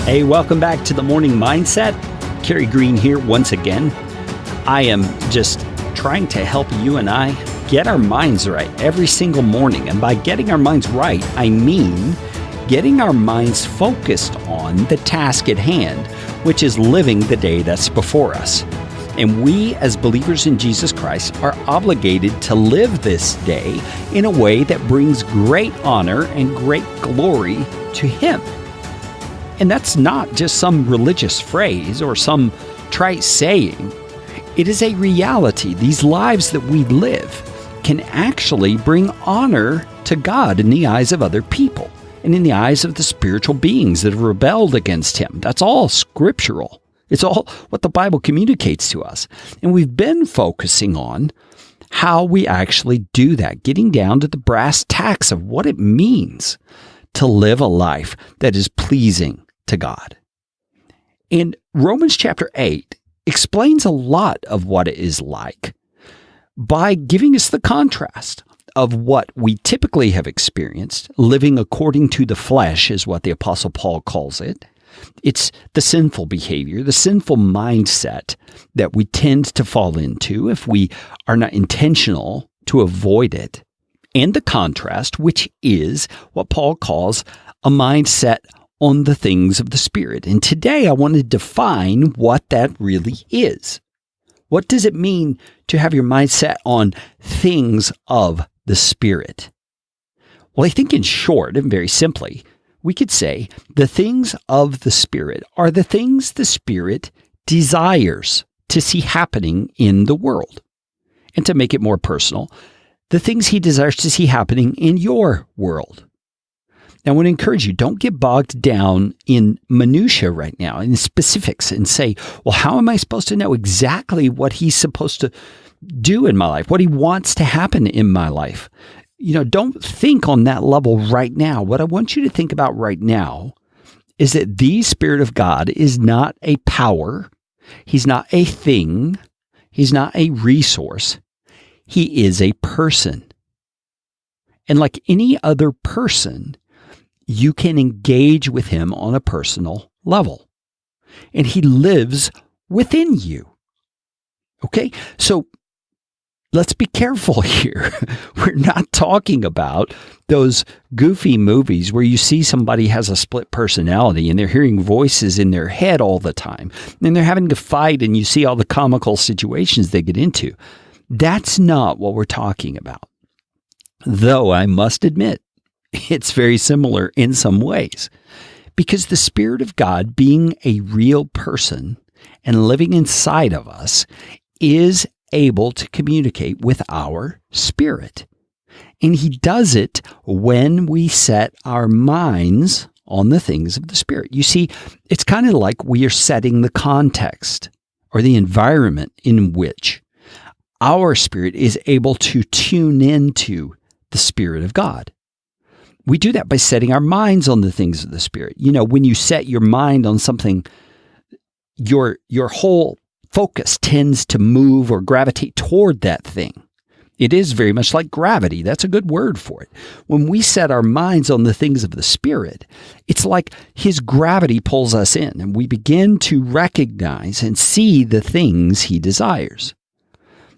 Hey, welcome back to the Morning Mindset. Kerry Green here once again. I am just trying to help you and I get our minds right every single morning. And by getting our minds right, I mean getting our minds focused on the task at hand, which is living the day that's before us. And we, as believers in Jesus Christ, are obligated to live this day in a way that brings great honor and great glory to Him. And that's not just some religious phrase or some trite saying. It is a reality. These lives that we live can actually bring honor to God in the eyes of other people and in the eyes of the spiritual beings that have rebelled against Him. That's all scriptural. It's all what the Bible communicates to us. And we've been focusing on how we actually do that, getting down to the brass tacks of what it means to live a life that is pleasing to God. And Romans chapter 8 explains a lot of what it is like by giving us the contrast of what we typically have experienced. Living according to the flesh is what the Apostle Paul calls it. It's the sinful behavior, the sinful mindset that we tend to fall into if we are not intentional to avoid it. And the contrast, which is what Paul calls a mindset on the things of the Spirit. And today I want to define what that really is. What does it mean to have your mindset on things of the Spirit? Well, I think in short and very simply, we could say the things of the Spirit are the things the Spirit desires to see happening in the world. And to make it more personal, the things He desires to see happening in your world. Now, I want to encourage you, don't get bogged down in minutia right now, in specifics, and say, well, how am I supposed to know exactly what He's supposed to do in my life, what He wants to happen in my life? Don't think on that level right now. What I want you to think about right now is that the Spirit of God is not a power. He's not a thing. He's not a resource. He is a person. And like any other person, you can engage with Him on a personal level. And He lives within you. Okay? So let's be careful here. We're not talking about those goofy movies where you see somebody has a split personality and they're hearing voices in their head all the time. And they're having to fight and you see all the comical situations they get into. That's not what we're talking about. Though I must admit, it's very similar in some ways, because the Spirit of God, being a real person and living inside of us, is able to communicate with our spirit. And He does it when we set our minds on the things of the Spirit. You see, it's kind of like we are setting the context or the environment in which our spirit is able to tune into the Spirit of God. We do that by setting our minds on the things of the Spirit. When you set your mind on something, your whole focus tends to move or gravitate toward that thing. It is very much like gravity. That's a good word for it. When we set our minds on the things of the Spirit, it's like His gravity pulls us in, and we begin to recognize and see the things He desires.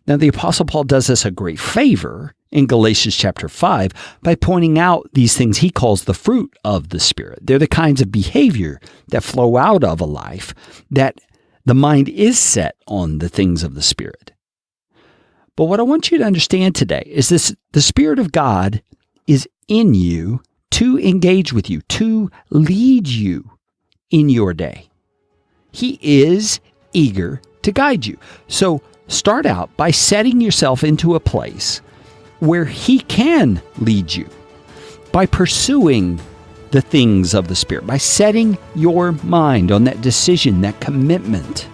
Now, the Apostle Paul does us a great favor in Galatians chapter 5 by pointing out these things he calls the fruit of the Spirit. They're the kinds of behavior that flow out of a life that the mind is set on the things of the Spirit. But what I want you to understand today is this: the Spirit of God is in you to engage with you, to lead you in your day. He is eager to guide you. So start out by setting yourself into a place where He can lead you by pursuing the things of the Spirit, by setting your mind on that decision, that commitment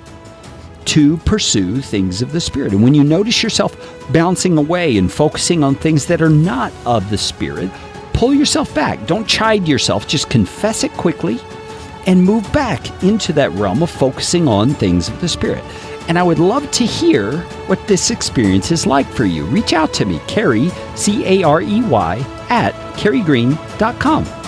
to pursue things of the Spirit. And when you notice yourself bouncing away and focusing on things that are not of the Spirit, pull yourself back. Don't chide yourself. Just confess it quickly and move back into that realm of focusing on things of the Spirit. And I would love to hear what this experience is like for you. Reach out to me, Kerry, Carey, @kerrygreen.com.